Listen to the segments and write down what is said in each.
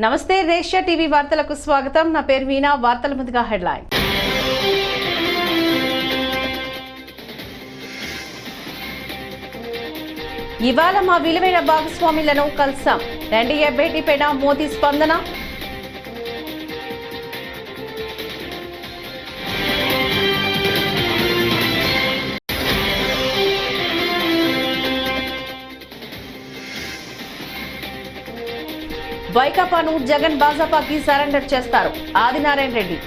నమస్తే రేష్యా టీవీ వార్తలకు స్వాగతం. నా పేరు మీనా. వార్తల ముందుగా హెడ్లైన్. ఇవాళ మా విలువైన భాగస్వాములను కలిసాం. ఎన్డీఏ భేటీపైన మోదీ స్పందన. వైకాపాను జగన్ భాజపాకి సరెండర్ చేస్తారు. ఆదినారాయణ రెడ్డి.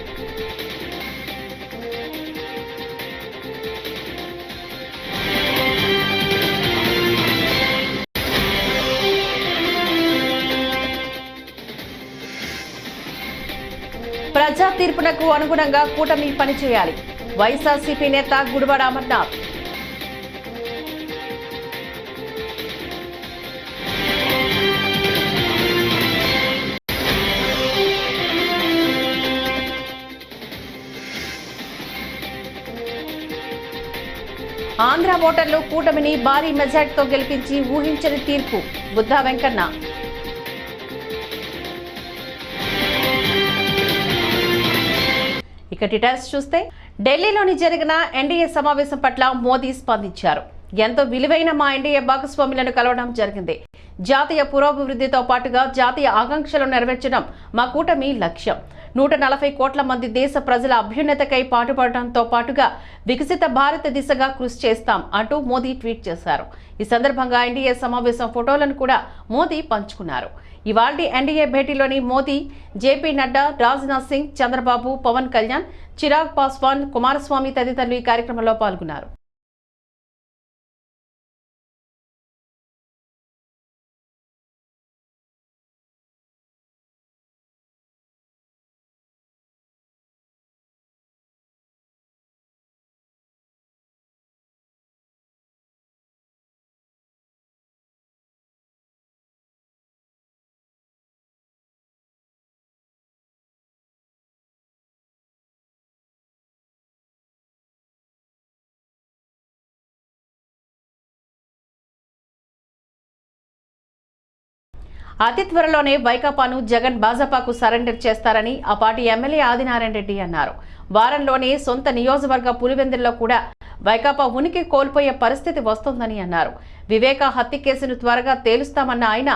ప్రజా తీర్పునకు అనుగుణంగా కూటమి పనిచేయాలి. వైఎస్ఆర్సీపీ నేత గుడివాడ అమర్నాథ్. ఆంధ్ర ఓటర్లు కూటమిని భారీ మెజార్టీతో గెలిపించి ఊహించని తీర్పు. బుద్ధా వెంకన్న. ఇక డీటెయిల్స్ చూస్తే, ఢిల్లీలోని జరిగిన ఎన్డీఏ సమావేశం పట్ల మోదీ స్పందించారు. ఎంతో విలువైన మా ఎన్డీఏ భాగస్వాములను కలవడం జరిగింది. జాతీయ పురోభివృద్ధితో పాటుగా జాతీయ ఆకాంక్షలు నెరవేర్చడం మా కూటమి లక్ష్యం. 140 కోట్ల మంది దేశ ప్రజల అభ్యున్నతకై పాటుపడడంతో పాటుగా వికసిత భారత దిశగా కృషి చేస్తాం అంటూ మోదీ ట్వీట్ చేశారు. ఈ సందర్భంగా ఎన్డీఏ సమావేశం ఫోటోలను కూడా మోదీ పంచుకున్నారు. ఇవాల్టి ఎన్డీఏ భేటీలోని మోదీ, జేపీ నడ్డా, రాజ్నాథ్ సింగ్, చంద్రబాబు, పవన్ కళ్యాణ్, చిరాగ్ పాస్వాన్, కుమారస్వామి తదితరులు ఈ కార్యక్రమంలో పాల్గొన్నారు. అతి త్వరలోనే వైకాపాను జగన్ భాజపాకు సరెండర్ చేస్తారని ఆ పార్టీ ఎమ్మెల్యే ఆదినారాయణ రెడ్డి అన్నారు. వారంలోనే సొంత నియోజకవర్గ పులివెందుల్లో కూడా వైకాపా ఉనికి కోల్పోయే పరిస్థితి వస్తోందని అన్నారు. వివేక హత్య కేసును త్వరగా తేలుస్తామన్న ఆయన,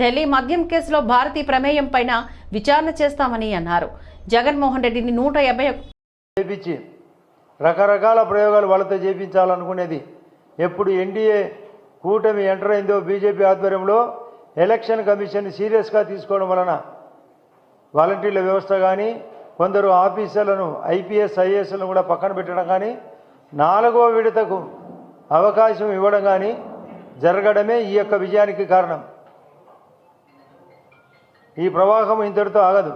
ఢిల్లీ మద్యం కేసులో భారతీ ప్రమేయం పైన విచారణ చేస్తామని అన్నారు. జగన్మోహన్ రెడ్డిని 150 రకరకాల ప్రయోగాలు వాళ్ళతో చేయించాలనుకునేది. ఎప్పుడు ఎన్డీఏ కూటమి ఎంటర్ అయిందో బీజేపీ ఆధ్వర్యంలో ఎలక్షన్ కమిషన్ సీరియస్గా తీసుకోవడం వలన వాలంటీర్ల వ్యవస్థ కానీ, కొందరు ఆఫీసర్లను ఐపీఎస్ ఐఏఎస్లను కూడా పక్కన పెట్టడం కానీ, 4వ విడతకు అవకాశం ఇవ్వడం కానీ జరగడమే ఈ యొక్క విజయానికి కారణం. ఈ ప్రవాహం ఇంతటితో ఆగదు.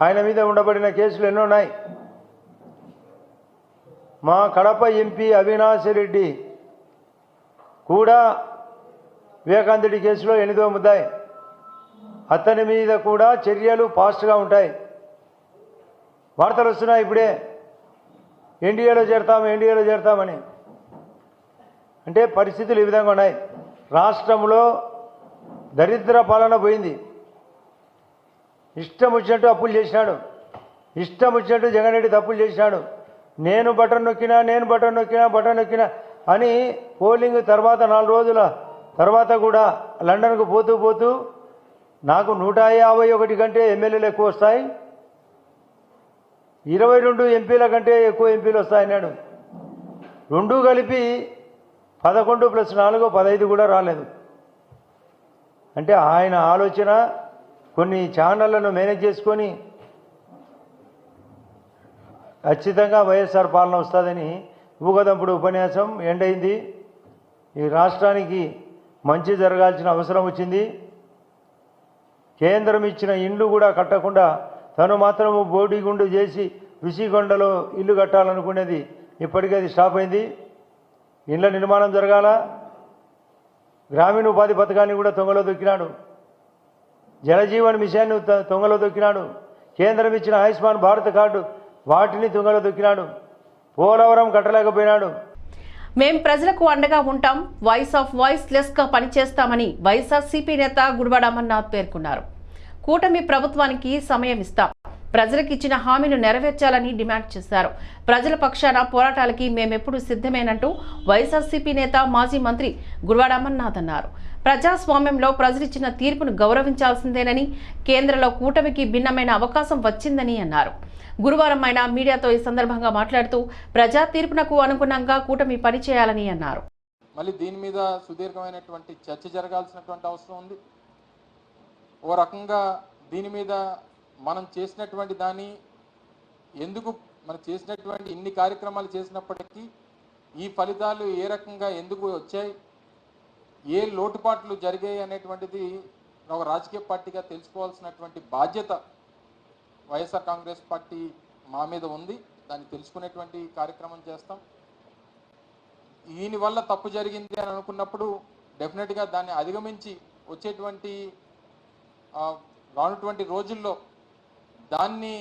ఆయన మీద ఉండబడిన కేసులు ఎన్నో ఉన్నాయి. మా కడప ఎంపీ అవినాష్ రెడ్డి కూడా వివేకానందుడి కేసులో 8వ ముద్దాయి. అతని మీద కూడా చర్యలు ఫాస్ట్గా ఉంటాయి. వార్తలు వస్తున్నాయి ఇప్పుడే, ఎన్డీఏలో చేరతామని. అంటే పరిస్థితులు ఈ విధంగా ఉన్నాయి. రాష్ట్రంలో దరిద్ర పాలన పోయింది. ఇష్టం వచ్చినట్టు అప్పులు చేసినాడు, ఇష్టం వచ్చినట్టు జగన్ రెడ్డి తప్పులు చేసినాడు. నేను బటన్ నొక్కినా అని పోలింగ్ తర్వాత 4 రోజుల తర్వాత కూడా లండన్కు పోతూ నాకు 151 కంటే ఎమ్మెల్యేలు ఎక్కువ వస్తాయి, 22 ఎంపీల కంటే ఎక్కువ ఎంపీలు వస్తాయన్నాడు. 2 కలిపి 11 + 4 15 కూడా రాలేదు. అంటే ఆయన ఆలోచన కొన్ని ఛానళ్లను మేనేజ్ చేసుకొని ఖచ్చితంగా వైఎస్ఆర్ పాలన వస్తుందని ఊగదంపుడు ఉపన్యాసం ఎండైంది. ఈ రాష్ట్రానికి మంచి జరగాల్సిన అవసరం వచ్చింది. కేంద్రం ఇచ్చిన ఇండ్లు కూడా కట్టకుండా తను మాత్రము బోడిగుండు చేసి ఋషికొండలో ఇల్లు కట్టాలనుకునేది ఇప్పటికే అది స్టాప్ అయింది. ఇండ్ల నిర్మాణం జరగాల. గ్రామీణ ఉపాధి పథకాన్ని కూడా తొంగలో దొక్కినాడు. జలజీవన్ మిషన్ తొంగలో దొక్కినాడు. కేంద్రం ఇచ్చిన ఆయుష్మాన్ భారత్ కార్డు వాటిని తుంగలో దొక్కినాడు. పోలవరం కట్టలేకపోయినాడు. మేం ప్రజలకు అండగా ఉంటాం, వాయిస్ ఆఫ్ వాయిస్ లెస్ గా పనిచేస్తామని వైఎస్ఆర్సీపీ నేత గుడివాడ అమర్నాథ్ పేర్కొన్నారు. కూటమి ప్రభుత్వానికి సమయం ఇస్తాం, ప్రజలకు ఇచ్చిన హామీలు నెరవేర్చాలని డిమాండ్ చేశారు. ప్రజల పక్షాన పోరాటాలకి మేమెప్పుడు సిద్ధమేనంటూ వైఎస్ఆర్సీపీ నేత మాజీ మంత్రి గుడివాడ అమర్నాథ్ అన్నారు. ప్రజాస్వామ్యంలో ప్రజలిచ్చిన తీర్పును గౌరవించాల్సిందేనని, కేంద్రంలో కూటమికి భిన్నమైన అవకాశం వచ్చిందని అన్నారు. గురువారం ఆయన మీడియాతో ఈ సందర్భంగా మాట్లాడుతూ ప్రజా తీర్పునకు అనుగుణంగా కూటమి పనిచేయాలని అన్నారు. మళ్ళీ దీని మీద సుదీర్ఘమైనటువంటి చర్చ జరగాల్సినటువంటి అవసరం ఉంది. ఓ రకంగా దీని మీద మనం చేసినటువంటి దాన్ని మనం చేసినటువంటి ఇన్ని కార్యక్రమాలు చేసినప్పటికీ ఈ ఫలితాలు ఏ రకంగా ఎందుకు వచ్చాయి, ఏ లోటుపాట్లు జరిగాయి అనేటువంటిది ఒక రాజకీయ పార్టీగా తెలుసుకోవాల్సినటువంటి బాధ్యత వైఎస్ఆర్ కాంగ్రెస్ పార్టీ మా మీద ఉంది. దాన్ని తెలుసుకునేటువంటి కార్యక్రమం చేస్తాం. దీనివల్ల తప్పు జరిగింది అని అనుకున్నప్పుడు డెఫినెట్గా దాన్ని అధిగమించి వచ్చేటువంటి రానుటువంటి రోజుల్లో దాన్ని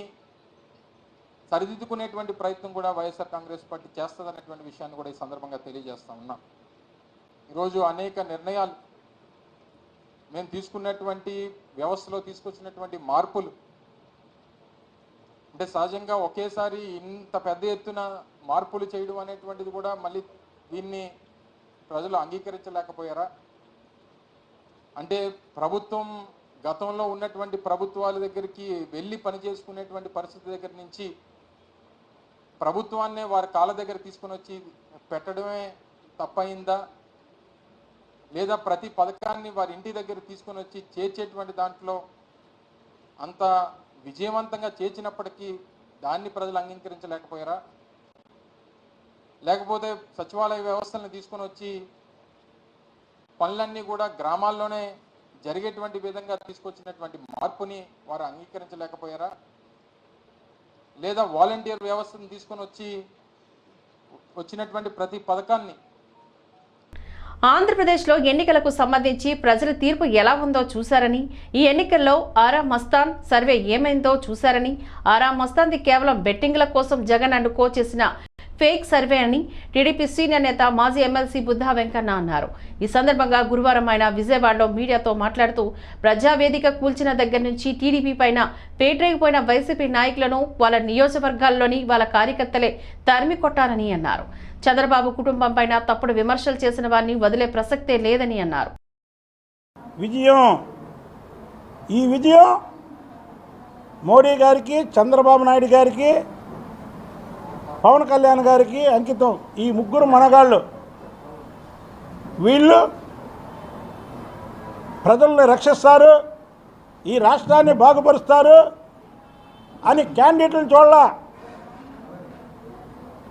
సరిదిద్దుకునేటువంటి ప్రయత్నం కూడా వైఎస్ఆర్ కాంగ్రెస్ పార్టీ చేస్తుందనేటువంటి విషయాన్ని కూడా ఈ సందర్భంగా తెలియజేస్తా ఉన్నాం. ఈరోజు అనేక నిర్ణయాలు మేము తీసుకున్నటువంటి వ్యవస్థలో తీసుకొచ్చినటువంటి మార్పులు అంటే సహజంగా ఒకేసారి ఇంత పెద్ద ఎత్తున మార్పులు చేయడం అనేటువంటిది కూడా మళ్ళీ దీన్ని ప్రజలు అంగీకరించలేకపోయారా? అంటే ప్రభుత్వం గతంలో ఉన్నటువంటి ప్రభుత్వాల దగ్గరికి వెళ్ళి పనిచేసుకునేటువంటి పరిస్థితి దగ్గర నుంచి ప్రభుత్వాన్నే వారి కాళ్ళ దగ్గర తీసుకొని వచ్చి పెట్టడమే తప్పయిందా, లేదా ప్రతి పథకాన్ని వారి ఇంటి దగ్గర తీసుకొని వచ్చి చేర్చేటువంటి దాంట్లో అంత విజయవంతంగా చేర్చినప్పటికీ దాన్ని ప్రజలు అంగీకరించలేకపోయారా? లేకపోతే సచివాలయ వ్యవస్థలను తీసుకొని వచ్చి పనులన్నీ కూడా గ్రామాల్లోనే జరిగేటువంటి విధంగా తీసుకొచ్చినటువంటి మార్పుని వారు అంగీకరించలేకపోయారా? లేదా వాలంటీర్ వ్యవస్థను తీసుకొని వచ్చినటువంటి ప్రతి పథకాన్ని ఆంధ్రప్రదేశ్లో ఎన్నికలకు సంబంధించి ప్రజల తీర్పు ఎలా ఉందో చూశారని, ఈ ఎన్నికల్లో ఆరా మస్తాన్ సర్వే ఏమైందో చూశారని, ఆరా మస్తాన్ది కేవలం బెట్టింగ్ల కోసం జగన్ అనుకో చేసిన ఫేక్ సర్వే అని టీడీపీ సీనియర్ నేత మాజీ ఎమ్మెల్సీ బుద్ధా వెంకన్న అన్నారు. ఈ సందర్భంగా గురువారం ఆయన విజయవాడలో మీడియాతో మాట్లాడుతూ ప్రజావేదిక కూల్చిన దగ్గర నుంచి టీడీపీ పైన పేటరేగిపోయిన వైసీపీ నాయకులను వాళ్ళ నియోజకవర్గాల్లోని వాళ్ళ కార్యకర్తలే తరిమి కొట్టారని అన్నారు. చంద్రబాబు కుటుంబం పైన తప్పుడు విమర్శలు చేసిన వారిని వదిలే ప్రసక్తే లేదని అన్నారు. ఈ విజయం మోడీ గారికి, చంద్రబాబు నాయుడు గారికి, పవన్ కళ్యాణ్ గారికి అంకితం. ఈ ముగ్గురు మనగాళ్ళు వీళ్ళు ప్రజల్ని రక్షిస్తారు, ఈ రాష్ట్రాన్ని బాగుపరుస్తారు అని క్యాండిడేట్లను చూడాల.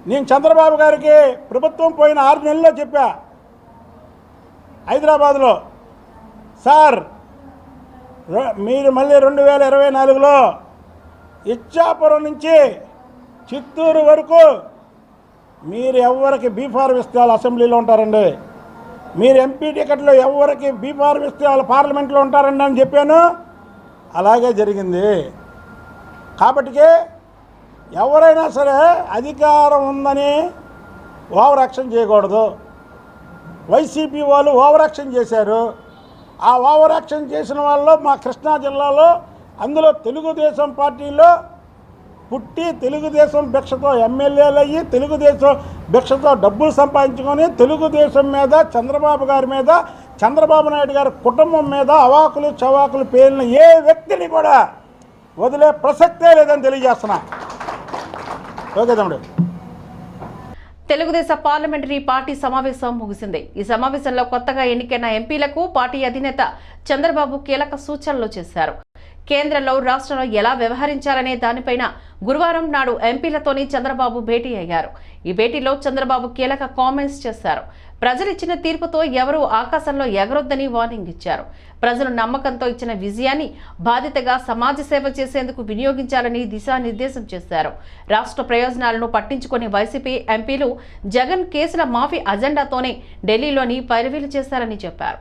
నేను చంద్రబాబు గారికి ప్రభుత్వం పోయిన 6 నెలల్లో చెప్పా హైదరాబాద్లో, సార్ మీరు మళ్ళీ 2024లో ఇచ్చాపురం నుంచి చిత్తూరు వరకు మీరు ఎవరికి బీఫార్మ్ ఇస్తే వాళ్ళు అసెంబ్లీలో ఉంటారండి, మీరు ఎంపీ టికెట్లో ఎవరికి బీఫార్మ్ ఇస్తే వాళ్ళు పార్లమెంట్లో ఉంటారండి అని చెప్పాను. అలాగే జరిగింది. కాబట్టి ఎవరైనా సరే అధికారం ఉందని ఓవర్ యాక్షన్ చేయకూడదు. వైసీపీ వాళ్ళు ఓవర్ యాక్షన్ చేశారు. ఆ ఓవర్ యాక్షన్ చేసిన వాళ్ళు మా కృష్ణా జిల్లాలో, అందులో తెలుగుదేశం పార్టీలో పుట్టి తెలుగుదేశం భిక్షతో ఎమ్మెల్యేలు అయ్యి తెలుగుదేశం భిక్షతో డబ్బులు సంపాదించుకొని తెలుగుదేశం మీద, చంద్రబాబు గారి మీద, చంద్రబాబు నాయుడు గారి కుటుంబం మీద అవాకులు చవాకులు పేలిన ఏ వ్యక్తిని కూడా వదిలే ప్రసక్తే లేదని తెలియజేస్తున్నా. ఓకే తమ్ముడు. తెలుగుదేశం పార్లమెంటరీ పార్టీ సమావేశం ముగిసింది. ఈ సమావేశంలో కొత్తగా ఎన్నికైన ఎంపీలకు పార్టీ అధినేత చంద్రబాబు కీలక సూచనలు చేశారు. కేంద్రంలో, రాష్ట్రంలో ఎలా వ్యవహరించాలనే దానిపైన గురువారం నాడు ఎంపీలతోని చంద్రబాబు భేటీ అయ్యారు. ఈ భేటీలో చంద్రబాబు కీలక కామెంట్స్ చేశారు. ప్రజలిచ్చిన తీర్పుతో ఎవరూ ఆకాశంలో ఎగరొద్దని వార్నింగ్ ఇచ్చారు. ప్రజలు నమ్మకంతో ఇచ్చిన విజయాన్ని బాధ్యతగా సమాజ సేవ చేసేందుకు వినియోగించాలని దిశానిర్దేశం చేశారు. రాష్ట్ర ప్రయోజనాలను పట్టించుకొని వైసీపీ ఎంపీలు జగన్ కేసుల మాఫీ అజెండాతోనే ఢిల్లీలోని పైరవీలు చేశారని చెప్పారు.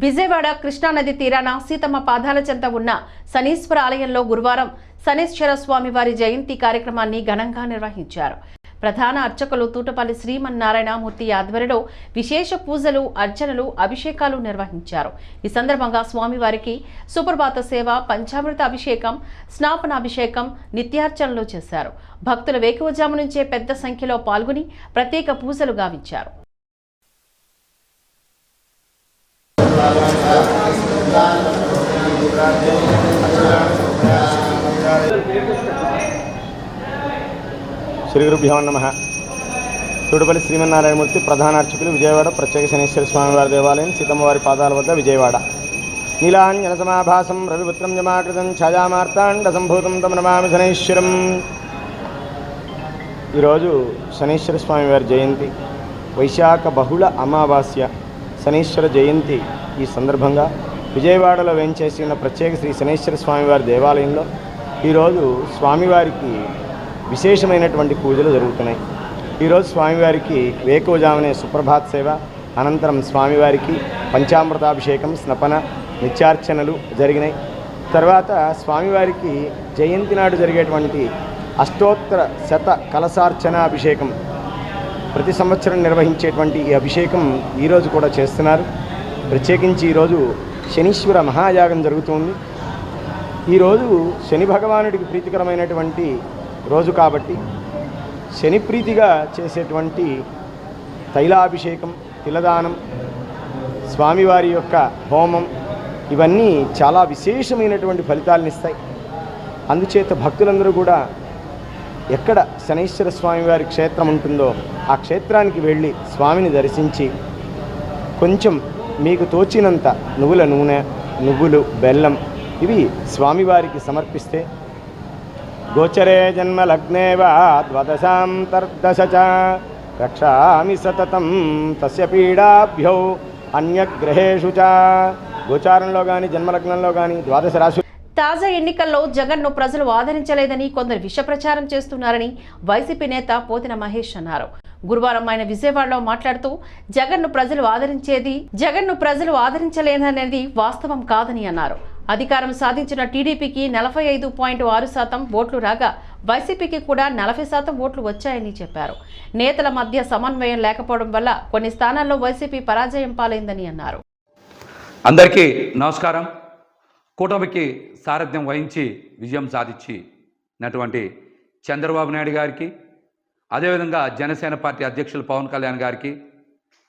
విజయవాడ కృష్ణానది తీరాన సీతమ్మ పాదాల చెంత ఉన్న శనీశ్వర ఆలయంలో గురువారం శనీశ్వర స్వామి వారి జయంతి కార్యక్రమాన్ని ఘనంగా నిర్వహించారు. ప్రధాన అర్చకులు తూటపల్లి శ్రీమన్నారాయణమూర్తి ఆధ్వర్యంలో విశేష పూజలు, అర్చనలు, అభిషేకాలు నిర్వహించారు. ఈ సందర్భంగా స్వామివారికి సుప్రభాత సేవ, పంచామృత అభిషేకం, స్నాపనాభిషేకం, నిత్యార్చనలు చేశారు. భక్తులు వేకువజాము నుంచే పెద్ద సంఖ్యలో పాల్గొని ప్రత్యేక పూజలు గావించారు. శ్రీ గురుభ్యో నమః. తూటపల్లి శ్రీమన్నారాయణమూర్తి ప్రధాన అర్చకులు, విజయవాడ ప్రత్యేక శనీశ్వర స్వామివారి దేవాలయం, సీతమ్మవారి పాదాల వద్ద, విజయవాడ. నీలాంజన సమాభాసం రవిపుత్రం జమాకృతం ఛాయామార్తాండ సంభూతం తమ నమామి శనీశ్వరం. ఈరోజు శనీశ్వర స్వామివారి జయంతి, వైశాఖ బహుళ అమావాస్య శనీశ్వర జయంతి. ఈ సందర్భంగా విజయవాడలో వేంచేసిన ప్రత్యేక శ్రీ శనీశ్వర స్వామివారి దేవాలయంలో ఈరోజు స్వామివారికి విశేషమైనటువంటి పూజలు జరుగుతున్నాయి. ఈరోజు స్వామివారికి వేకువజామునే సుప్రభాత్ సేవ, అనంతరం స్వామివారికి పంచామృతాభిషేకం, స్నపన, నిత్యార్చనలు జరిగినాయి. తర్వాత స్వామివారికి జయంతి నాడు జరిగేటువంటి అష్టోత్తర శత కలశార్చన అభిషేకం, ప్రతి సంవత్సరం నిర్వహించేటువంటి ఈ అభిషేకం ఈరోజు కూడా చేస్తున్నారు. ప్రత్యేకించి ఈరోజు శనీశ్వర మహాయాగం జరుగుతుంది. ఈరోజు శని భగవానుడికి ప్రీతికరమైనటువంటి రోజు కాబట్టి శని ప్రీతిగా చేసేటువంటి తైలాభిషేకం, తిలదానం, స్వామివారి యొక్క హోమం ఇవన్నీ చాలా విశేషమైనటువంటి ఫలితాలను ఇస్తాయి. అందుచేత భక్తులందరూ కూడా ఎక్కడ శనీశ్వర స్వామివారి క్షేత్రం ఉంటుందో ఆ క్షేత్రానికి వెళ్ళి స్వామిని దర్శించి కొంచెం మీకు తోచినంత నువ్వుల నూనె, నువ్వులు, బెల్లం ఇవి స్వామివారికి సమర్పిస్తే గోచరే జన్మ లగ్నేవా ద్వాదశాంతర్దశ చ రక్షామి సతతం తస్య పీడాభ్యో అన్యగ్రహేషు చ. గోచారంలో కానీ జన్మలగ్నంలో కానీ ద్వాదశ రాశి. తాజా ఎన్నికల్లో జగన్ను ప్రజలు ఆదరించలేదని కొందరు విష ప్రచారం చేస్తున్నారని వైసీపీ నేత పోతిన మహేష్ అన్నారు. గురువారం ఆయన విజయవాడలో మాట్లాడుతూ జగన్ను ప్రజలు ఆదరించలేదనేది వాస్తవం కాదని అన్నారు. అధికారం సాధించిన టీడీపీకి 45.6% ఓట్లు రాగా వైసీపీకి కూడా 40% ఓట్లు వచ్చాయని చెప్పారు. నేతల మధ్య సమన్వయం లేకపోవడం వల్ల కొన్ని స్థానాల్లో వైసీపీ పరాజయం పాలైందని అన్నారు. అందరికీ నమస్కారం. కూటమికి సారథ్యం వహించి విజయం సాధించినటువంటి చంద్రబాబు నాయుడు గారికి, అదేవిధంగా జనసేన పార్టీ అధ్యక్షులు పవన్ కళ్యాణ్ గారికి,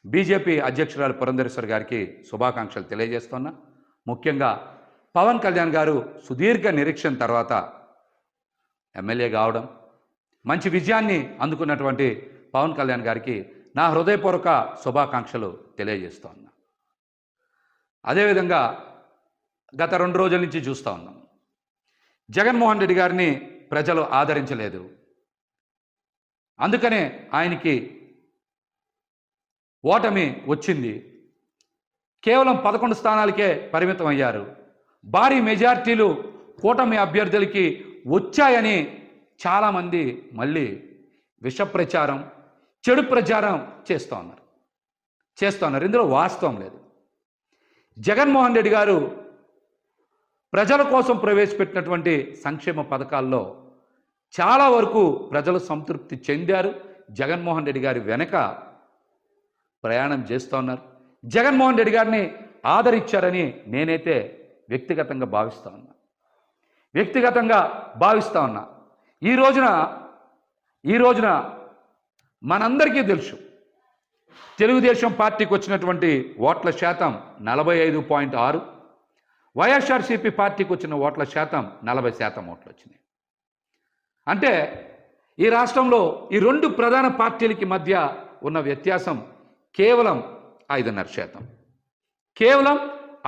బీజేపీ అధ్యక్షురాలు పురంధరేశ్వరి గారికి శుభాకాంక్షలు తెలియజేస్తున్నా. ముఖ్యంగా పవన్ కళ్యాణ్ గారు సుదీర్ఘ నిరీక్షణ తర్వాత ఎమ్మెల్యే కావడం, మంచి విజయాన్ని అందుకున్నటువంటి పవన్ కళ్యాణ్ గారికి నా హృదయపూర్వక శుభాకాంక్షలు తెలియజేస్తున్నా. అదేవిధంగా గత 2 రోజుల నుంచి చూస్తూ ఉన్నాం, జగన్మోహన్ రెడ్డి గారిని ప్రజలు ఆదరించలేదు. అందుకనే ఆయనకి ఓటమి వచ్చింది. కేవలం 11 స్థానాలకే పరిమితం అయ్యారు. భారీ మెజార్టీలు కూటమి అభ్యర్థులకి వచ్చాయని చాలామంది మళ్ళీ విష ప్రచారం, చెడు ప్రచారం చేస్తున్నారు. ఇందులో వాస్తవం లేదు. జగన్మోహన్ రెడ్డి గారు ప్రజల కోసం ప్రవేశపెట్టినటువంటి సంక్షేమ పథకాల్లో చాలా వరకు ప్రజలు సంతృప్తి చెందారు. జగన్మోహన్ రెడ్డి గారి వెనక ప్రయాణం చేస్తున్నారు. జగన్మోహన్ రెడ్డి గారిని ఆదరించారని నేనైతే వ్యక్తిగతంగా భావిస్తా ఉన్నా. ఈ రోజున మనందరికీ తెలుసు, తెలుగుదేశం పార్టీకి వచ్చినటువంటి ఓట్ల శాతం 45.6, వైఎస్ఆర్సీపీ పార్టీకి వచ్చిన ఓట్ల శాతం 40% ఓట్లు వచ్చినాయి. అంటే ఈ రాష్ట్రంలో ఈ 2 ప్రధాన పార్టీలకి మధ్య ఉన్న వ్యత్యాసం కేవలం 5.5%. కేవలం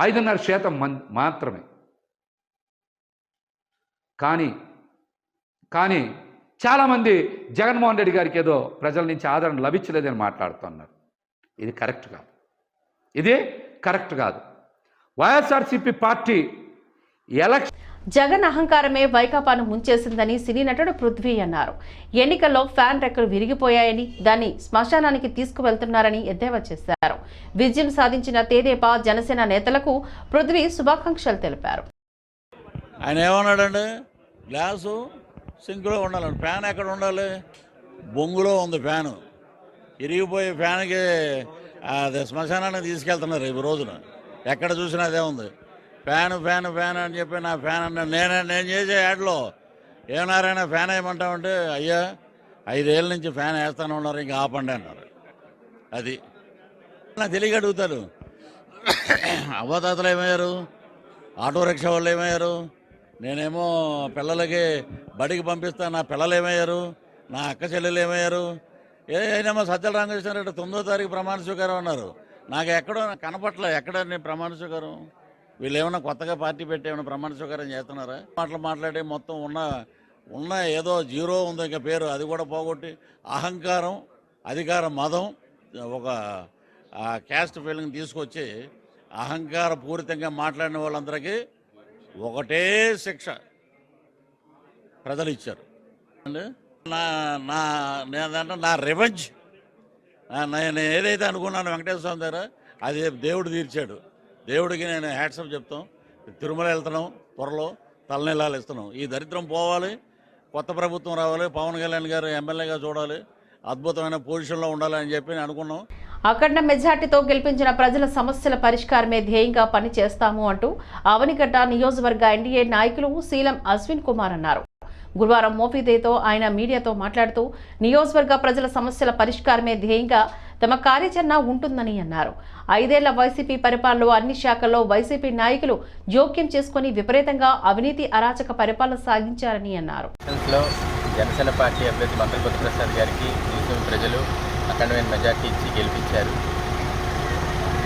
5.5% మాత్రమే. కానీ చాలామంది జగన్మోహన్ రెడ్డి గారికి ఏదో ప్రజల నుంచి ఆదరణ లభించలేదని మాట్లాడుతున్నారు. ఇది కరెక్ట్ కాదు. వైఎస్ఆర్సీపీ పార్టీ జగన్ అహంకారమే వైకాపాను ముంచేసిందని సినీ నటుడు పృథ్వీ అన్నారు. ఎన్నికల్లో ఫ్యాన్ రెక్కలు విరిగిపోయాయని దాన్ని శ్మశానానికి తీసుకువెళ్తున్నారని ఎద్దేవా చేశారు. విజయం సాధించిన తెదేపా జనసేన నేతలకు పృథ్వీ శుభాకాంక్షలు తెలిపారు. ఆయన ఏమన్నాడండి, గ్లాసు సింక్లో ఉండాలండి, ఫ్యాన్ ఎక్కడ ఉండాలి, బొంగులో ఉంది ఫ్యాను, ఇరిగిపోయే ఫ్యాన్కి అది శ్మశానానికి తీసుకెళ్తున్నారు ఈ రోజున. ఎక్కడ చూసినా అదే ఉంది, ఫ్యాన్ ఫ్యాన్ ఫ్యాన్ అని చెప్పి నా ఫ్యాన్ అన్నాడు. నేను చేసే యాడ్లో ఏమన్నారైనా ఫ్యాన్ వేయమంటామంటే, అయ్యా 5 ఏళ్ళ నుంచి ఫ్యాన్ వేస్తానే ఉన్నారు, ఇంకా ఆపండి అన్నారు. అది నాకు తెలియక అడుగుతారు, అవ్వతాతలు ఏమయ్యారు, ఆటో రిక్షా వాళ్ళు ఏమయ్యారు, నేనేమో పిల్లలకి బడికి పంపిస్తాను, నా పిల్లలు ఏమయ్యారు, నా అక్క చెల్లెలు ఏమయ్యారు, ఏమో సజ్జల రామకృష్ణారెడ్డి 9వ తారీఖు ప్రమాణ స్వీకారం అన్నారు. నాకు ఎక్కడో కనపట్ల, ఎక్కడ నేను ప్రమాణ స్వీకారం, వీళ్ళు ఏమన్నా కొత్తగా పార్టీ పెట్టి ఏమైనా ప్రమాణ స్వీకారం చేస్తున్నారా? మాట్లాడి మొత్తం ఉన్న ఏదో జీరో ఉంది ఇంకా పేరు, అది కూడా పోగొట్టి అహంకారం, అధికార మదం, ఒక క్యాస్ట్ ఫీలింగ్ తీసుకొచ్చి అహంకార పూరితంగా మాట్లాడిన వాళ్ళందరికీ ఒకటే శిక్ష ప్రజలు ఇచ్చారు. నా రివెంజ్, నేను ఏదైతే అనుకున్నాను వెంకటేశ్వర స్వామి దగ్గర, అది దేవుడు తీర్చాడు. దేవుడికి నేను హ్యాట్సప్ చెప్తాం. తిరుమల వెళ్తున్నాం, త్వరలో తలనీలాలు ఇస్తున్నాం. ఈ దరిద్రం పోవాలి, కొత్త ప్రభుత్వం రావాలి, పవన్ కళ్యాణ్ గారు ఎమ్మెల్యేగా చూడాలి, అద్భుతమైన పొజిషన్లో ఉండాలి అని చెప్పి అనుకున్నాం. అఖండ మెజార్టీతో గెలిపించిన ప్రజల సమస్యల పరిష్కారమే ధ్యేయంగా పనిచేస్తాము అంటూ అవనిగడ్డ నియోజకవర్గ ఎన్డీఏ నాయకులు శీలం అశ్విన్ కుమార్ అన్నారు. గురువారం మోఫీదేతో ఆయన మీడియాతో మాట్లాడుతూ నియోజకవర్గ ప్రజల సమస్యల పరిష్కారమే ధ్యేయంగా తమ కార్యాచరణ ఉంటుందని అన్నారు. 5 ఏళ్ల వైసీపీ పరిపాలనలో అన్ని శాఖల్లో వైసీపీ నాయకులు జోక్యం చేసుకుని విపరీతంగా అవినీతి అరాచక పరిపాలన సాగించారని అన్నారు. జనసేన పార్టీ అభ్యర్థి మంత్రి బుద్ధప్రసాద్ గారికి ప్రజలు అఖండమైన మెజార్టీ ఇచ్చి గెలిపించారు.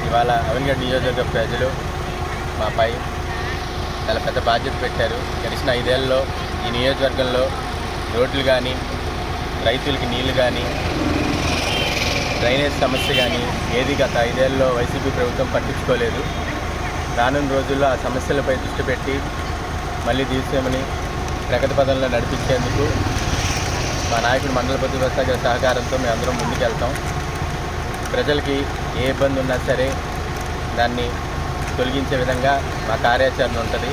ఇవాళ అవనిగడ్డ నియోజకవర్గ ప్రజలు మాపై చాలా పెద్ద బాధ్యత పెట్టారు. గడిచిన 5 ఏళ్లలో ఈ నియోజకవర్గంలో రోడ్లు కానీ, రైతులకి నీళ్లు కానీ, డ్రైనేజ్ సమస్య కానీ ఏది గత 5 ఏళ్లలో వైసీపీ ప్రభుత్వం పట్టించుకోలేదు. రానున్న రోజుల్లో ఆ సమస్యలపై దృష్టి పెట్టి మళ్ళీ తీసేమని ప్రగతి పదంలో నడిపించేందుకు మా నాయకుడు మండల బుద్ధప్రసాద్ గారి సహకారంతో మేమందరం ముందుకెళ్తాం. ప్రజలకి ఏ ఇబ్బంది ఉన్నా సరే దాన్ని తొలగించే విధంగా మా కార్యాచరణ ఉంటుంది.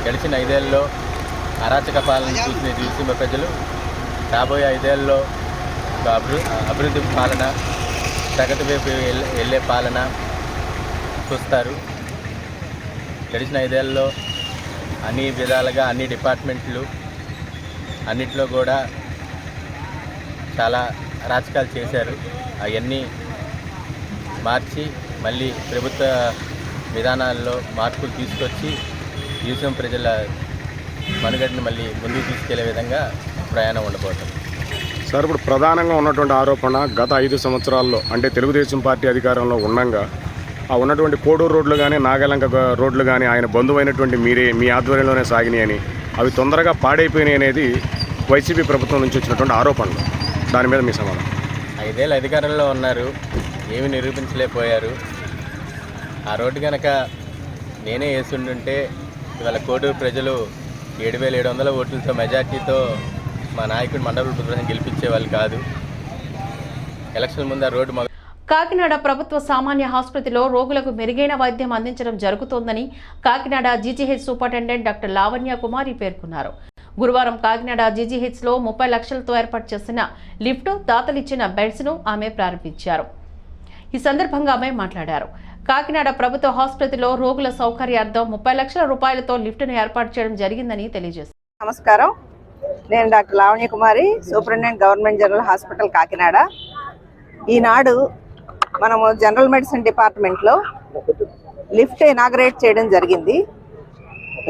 గడిచిన 5 ఏళ్లలో అరాచక పాలన చూసి మా ప్రజలు రాబోయే 5 ఏళ్లలో అభివృద్ధి పాలన, ప్రగతి వైపు వెళ్ళే పాలన చూస్తారు. గడిచిన 5 ఏళ్లలో అన్ని విధాలుగా అన్ని డిపార్ట్మెంట్లు అన్నిట్లో కూడా చాలా అరాచకాలు చేశారు. అవన్నీ మార్చి మళ్ళీ ప్రభుత్వ విధానాల్లో మార్పులు తీసుకొచ్చి దేశం ప్రజల మనుగడని మళ్ళీ ముందుకు తీసుకెళ్లే విధంగా ప్రయాణం ఉండబోతుంది. సార్, ఇప్పుడు ప్రధానంగా ఉన్నటువంటి ఆరోపణ గత 5 సంవత్సరాల్లో అంటే తెలుగుదేశం పార్టీ అధికారంలో ఉండగా ఆ ఉన్నటువంటి కోడూరు రోడ్లు కానీ, నాగలంక రోడ్లు కానీ ఆయన బంధువైనటువంటి మీ ఆధ్వర్యంలోనే సాగినాయని, అవి తొందరగా పాడైపోయినాయి అనేది వైసీపీ ప్రభుత్వం నుంచి వచ్చినటువంటి ఆరోపణలు. దాని మీద మీ సమాధానం? 5 ఏళ్ళు అధికారంలో ఉన్నారు, ఏమి నిరూపించలేకపోయారు. ఆ రోడ్డు కనుక నేనే వేస్తుంటే ఇవాళ కోడూరు ప్రజలు 7,700 ఓట్లతో మెజార్టీతో మా నాయకుడు మండల బుద్ధప్రసాద్ గెలిపించే వాళ్ళు కాదు. ఎలక్షన్ ముందు ఆ రోడ్డు కాకినాడ ప్రభుత్వ సామాన్య ఆసుపత్రిలో రోగులకు మెరుగైన వైద్యం అందించడం జరుగుతోందని Kakinada GGH superintendent doctor Lavanya Kumari పేర్కొన్నారు. గురువారం కాకినాడ జీజీహెచ్లో 30 లక్షలతో ఏర్పాటు చేసిన లిఫ్ట్, దాతలిచ్చిన బెడ్స్ను ఆమె ప్రారంభించారు. ఈ సందర్భంగా ఆమె మాట్లాడారు. కాకినాడ ప్రభుత్వ ఆసుపత్రిలో రోగుల సౌకర్యార్థం 30 లక్షల రూపాయలతో లిఫ్ట్ను ఏర్పాటు చేయడం జరిగిందని తెలియజేశారు. నమస్కారం, నేను doctor Lavanya Kumari, superintendent government general hospital Kakinada. ఈనాడు మనము జనరల్ మెడిసిన్ డిపార్ట్మెంట్లో లిఫ్ట్ ఇనాగరేట్ చేయడం జరిగింది.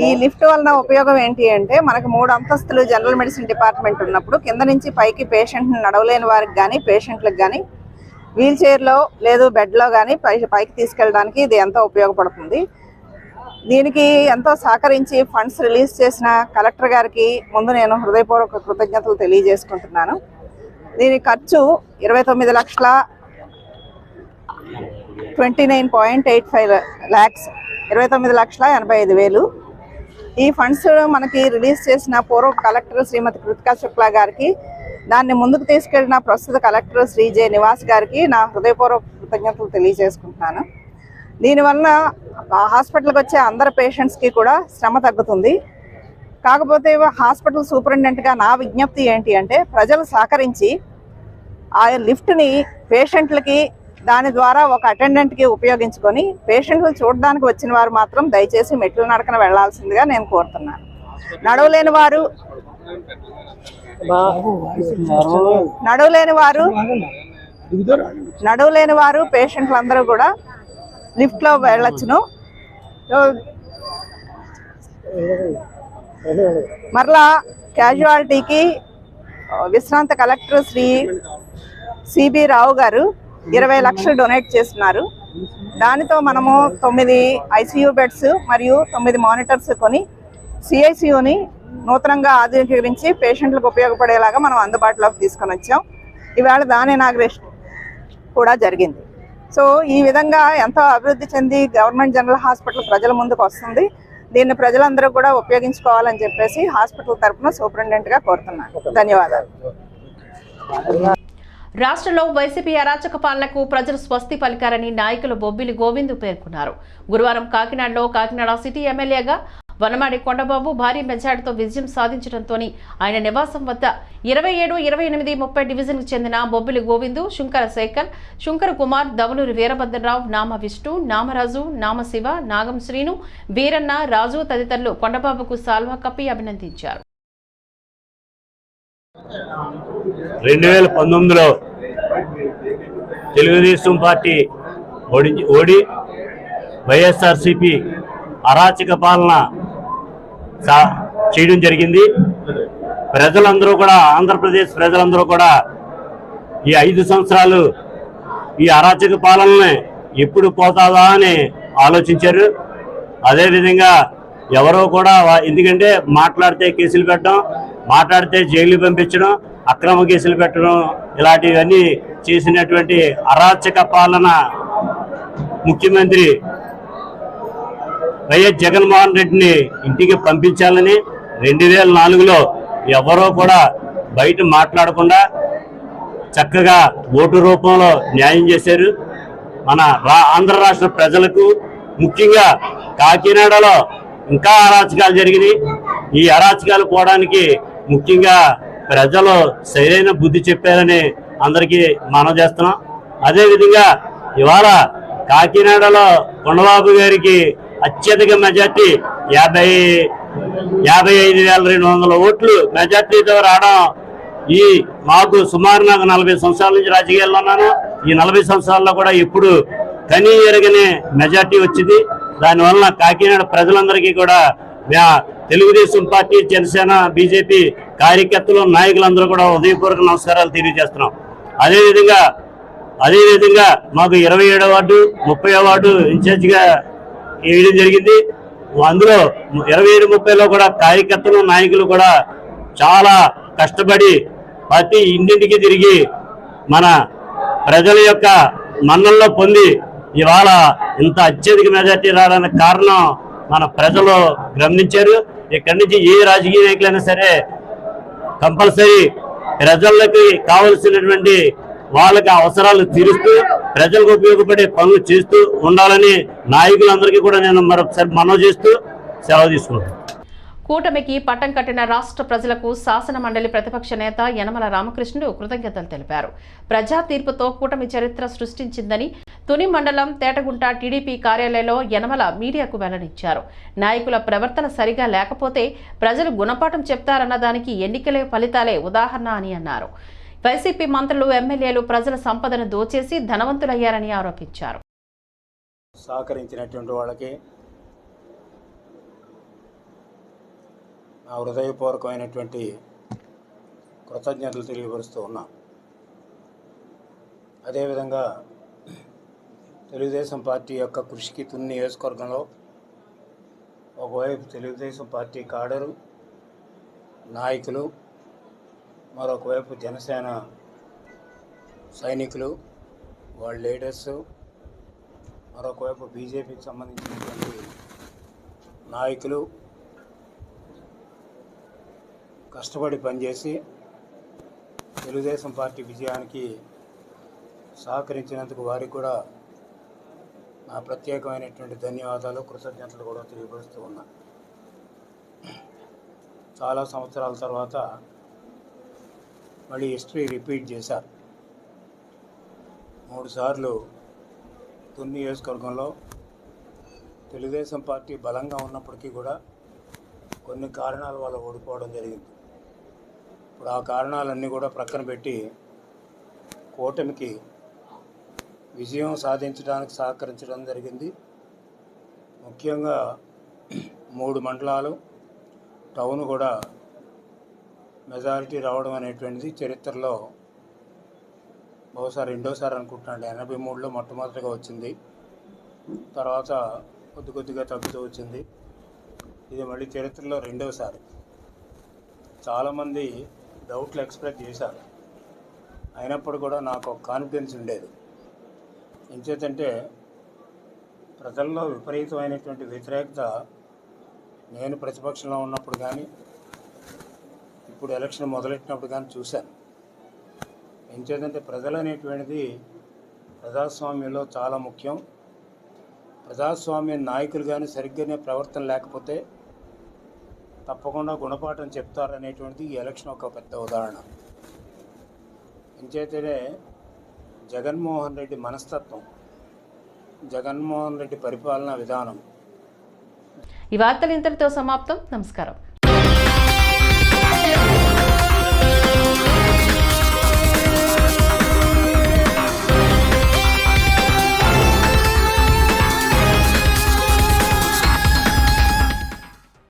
ఈ లిఫ్ట్ వలన ఉపయోగం ఏంటి అంటే, మనకు 3 అంతస్తులు జనరల్ మెడిసిన్ డిపార్ట్మెంట్ ఉన్నప్పుడు కింద నుంచి పైకి పేషెంట్ని నడవలేని వారికి కానీ, పేషెంట్లకు కానీ వీల్ చైర్లో లేదు బెడ్లో కానీ పైకి తీసుకెళ్ళడానికి ఇది ఎంతో ఉపయోగపడుతుంది. దీనికి ఎంతో సహకరించి ఫండ్స్ రిలీజ్ చేసిన కలెక్టర్ గారికి ముందు నేను హృదయపూర్వక కృతజ్ఞతలు తెలియజేసుకుంటున్నాను. దీని ఖర్చు 29,29.85 lakhs, 29,85,000. ఈ ఫండ్స్ మనకి రిలీజ్ చేసిన పూర్వ కలెక్టర్ శ్రీమతి కృతికా శుక్లా గారికి, దాన్ని ముందుకు తీసుకెళ్లిన ప్రస్తుత కలెక్టర్ శ్రీ జె నివాస్ గారికి నా హృదయపూర్వక కృతజ్ఞతలు తెలియజేసుకుంటున్నాను. దీనివల్ల హాస్పిటల్కి వచ్చే అందరు పేషెంట్స్కి కూడా శ్రమ తగ్గుతుంది. కాకపోతే హాస్పిటల్ సూపరింటెండెంట్గా నా విజ్ఞప్తి ఏంటి అంటే, ప్రజలు సహకరించి ఆ లిఫ్ట్ని పేషెంట్లకి దాని ద్వారా ఒక అటెండెంట్కి ఉపయోగించుకొని పేషెంట్లు చూడడానికి వచ్చిన వారు మాత్రం దయచేసి మెట్ల నడకన వెళ్లాల్సిందిగా నేను కోరుతున్నాను. నడవలేని వారు పేషెంట్లు అందరూ కూడా లిఫ్ట్లో వెళ్ళొచ్చును. మరలా క్యాజువాలిటీకి విశ్రాంత కలెక్టర్ శ్రీ సిబి రావు గారు 20 లక్షలు డొనేట్ చేస్తున్నారు. దానితో మనము 9 ICU బెడ్స్ మరియు 9 మానిటర్స్ కొని CICUని నూతనంగా ఆధునీకరించి పేషెంట్లకు ఉపయోగపడేలాగా మనం అందుబాటులోకి తీసుకొని వచ్చాం. ఈవేళ దాని ఇనాగ్రేషన్ కూడా జరిగింది. సో ఈ విధంగా ఎంతో అభివృద్ధి చెంది గవర్నమెంట్ జనరల్ హాస్పిటల్ ప్రజల ముందుకు వస్తుంది. దీన్ని ప్రజలందరూ కూడా ఉపయోగించుకోవాలని చెప్పేసి హాస్పిటల్ తరఫున సూపరింటెండెంట్గా కోరుతున్నాను. ధన్యవాదాలు. రాష్ట్రంలో వైసీపీ అరాచక పాలనకు ప్రజలు స్వస్తి పలికారని నాయకులు బొబ్బిలి గోవింద్ పేర్కొన్నారు. గురువారం కాకినాడలో కాకినాడ సిటీ ఎమ్మెల్యేగా వనమాడి కొండబాబు భారీ మెజార్టీతో విజయం సాధించడంతో ఆయన నివాసం వద్ద 27, 28, 30 డివిజన్కు చెందిన బొబ్బిలి గోవిందు, శుంకర శేఖర్, శుంకర కుమార్, దవలూరి వీరభద్రరావు, నామ విష్ణు, నామరాజు, నామ శివ, నాగం శ్రీను, వీరన్న, రాజు తదితరులు కొండబాబుకు సాల్వా కప్పి అభినందించారు. 2019లో తెలుగుదేశం పార్టీ ఓడి వైఎస్ఆర్సీపీ అరాచక పాలన చేయడం జరిగింది. ప్రజలందరూ కూడా, ఆంధ్రప్రదేశ్ ప్రజలందరూ కూడా ఈ 5 సంవత్సరాలు ఈ అరాచక పాలనని ఎప్పుడు పోతాదా అని ఆలోచించారు. అదేవిధంగా ఎవరో కూడా, ఎందుకంటే మాట్లాడితే కేసులు పెట్టడం, మాట్లాడితే జైలు పంపించడం, అక్రమ కేసులు పెట్టడం, ఇలాంటివన్నీ చేసినటువంటి అరాచక పాలన ముఖ్యమంత్రి వైఎస్ జగన్మోహన్ రెడ్డిని ఇంటికి పంపించాలని 2004లో ఎవరో కూడా బయట మాట్లాడకుండా చక్కగా ఓటు రూపంలో న్యాయం చేశారు. మన ఆంధ్ర రాష్ట్ర ప్రజలకు, ముఖ్యంగా కాకినాడలో ఇంకా అరాచకాలు జరిగినాయి. ఈ అరాచకాలు పోవడానికి ముఖ్యంగా ప్రజలు సరైన బుద్ధి చెప్పారని అందరికీ మనవి చేస్తున్నాం. అదేవిధంగా ఇవాళ కాకినాడలో కొండబాబు గారికి అత్యధిక మెజార్టీ 55,200 ఓట్లు మెజార్టీతో రావడం, ఈ మాకు సుమారు నాకు 40 సంవత్సరాల నుంచి రాజకీయాల్లో ఉన్నాను. ఈ 40 సంవత్సరాల్లో కూడా ఎప్పుడు కనీ ఎరగని మెజార్టీ వచ్చింది. దానివల్ల కాకినాడ ప్రజలందరికీ కూడా తెలుగుదేశం పార్టీ, జనసేన, బీజేపీ కార్యకర్తలు, నాయకులందరూ కూడా హృదయపూర్వక నమస్కారాలు తెలియజేస్తున్నాం. అదేవిధంగా మాకు 27వ వార్డు, 30వ వార్డు ఇన్ఛార్జిగా వేయడం జరిగింది. అందులో 27, 30లో కూడా కార్యకర్తలు, నాయకులు కూడా చాలా కష్టపడి ప్రతి ఇంటింటికి తిరిగి మన ప్రజల యొక్క మన్ననలో పొంది ఇవాళ ఇంత అత్యధిక మెజార్టీ రావడానికి కారణం మన ప్రజలు గమనించారు. ఇక్కడి నుంచి ఏ రాజకీయ నాయకులైనా సరే కంపల్సరీ ప్రజలకి కావలసినటువంటి వాళ్ళకి అవసరాలు తీరుస్తూ ప్రజలకు ఉపయోగపడే పనులు చేస్తూ ఉండాలని నాయకులందరికీ కూడా నేను మరొకసారి మనవి చేస్తూ సెలవు తీసుకుంటాను. కూటమికి పట్టం కట్టిన రాష్ట్ర ప్రజలకు శాసన మండలి ప్రతిపక్ష నేత యనమల రామకృష్ణుడు కృతజ్ఞతలు తెలిపారు. ప్రజా తీర్పుతో కూటమి చరిత్ర సృష్టించిందని తుని మండలం తేటగుంట టీడీపీ కార్యాలయంలో యనమల మీడియాకు వెల్లడించారు. నాయకుల ప్రవర్తన సరిగా లేకపోతే ప్రజలు గుణపాఠం చెప్తారన్న దానికి ఎన్నికలే ఫలితాలే ఉదాహరణ అని అన్నారు. వైసీపీ మంత్రులు, ఎమ్మెల్యేలు ప్రజల సంపదను దోచేసి ధనవంతులయ్యారని ఆరోపించారు. సహకరించినటువంటి వాళ్ళకి నా హృదయపూర్వకమైనటువంటి కృతజ్ఞతలు తెలియపరుస్తూ ఉన్నా. అదేవిధంగా తెలుగుదేశం పార్టీ యొక్క కృషికి తుని నియోజకవర్గంలో ఒకవైపు తెలుగుదేశం పార్టీ కాడరు, నాయకులు, మరొకవైపు జనసేన సైనికులు, వాళ్ళ లీడర్సు, మరొకవైపు బీజేపీకి సంబంధించినటువంటి నాయకులు, కష్టపడి పనిచేసి తెలుగుదేశం పార్టీ విజయానికి సహకరించినందుకు వారికి కూడా నా ప్రత్యేకమైనటువంటి ధన్యవాదాలు, కృతజ్ఞతలు కూడా తెలియపరుస్తూ ఉన్నా. చాలా సంవత్సరాల తర్వాత మళ్ళీ హిస్టరీ రిపీట్ చేశారు. 3 సార్లు తుని నియోజకవర్గంలో తెలుగుదేశం పార్టీ బలంగా ఉన్నప్పటికీ కూడా కొన్ని కారణాల వల్ల ఓడిపోవడం జరిగింది. ఇప్పుడు ఆ కారణాలన్నీ కూడా ప్రక్కన పెట్టి కూటమికి విజయం సాధించడానికి సహకరించడం జరిగింది. ముఖ్యంగా 3 మండలాలు టౌన్ కూడా మెజారిటీ రావడం అనేటువంటిది చరిత్రలో బహుశా రెండోసారి అనుకుంటున్నాను. 83లో మొట్టమొదటిగా వచ్చింది, తర్వాత కొద్దిగా తగ్గుతూ వచ్చింది. ఇది మళ్ళీ చరిత్రలో రెండోసారి. చాలామంది డౌట్లు ఎక్స్ప్రెస్ చేశారు, అయినప్పుడు కూడా నాకు ఒక కాన్ఫిడెన్స్ ఉండేది. ఎంచేతంటే ప్రజల్లో విపరీతమైనటువంటి వ్యతిరేకత నేను ప్రతిపక్షంలో ఉన్నప్పుడు కానీ ఇప్పుడు ఎలక్షన్ మొదలెట్టినప్పుడు కానీ చూశాను. ఎంచేతంటే ప్రజలు అనేటువంటిది ప్రజాస్వామ్యంలో చాలా ముఖ్యం. ప్రజాస్వామ్య నాయకులు కానీ సరిగ్గానే ప్రవర్తన లేకపోతే తప్పకుండా గుణపాఠం చెప్తారనేటువంటిది ఈ ఎలక్షన్ ఒక పెద్ద ఉదాహరణ. ఎంచేతనే జగన్మోహన్ రెడ్డి మనస్తత్వం, జగన్మోహన్ రెడ్డి పరిపాలనా విధానం. ఈ వార్తలు ఇంతటితో సమాప్తం. నమస్కారం.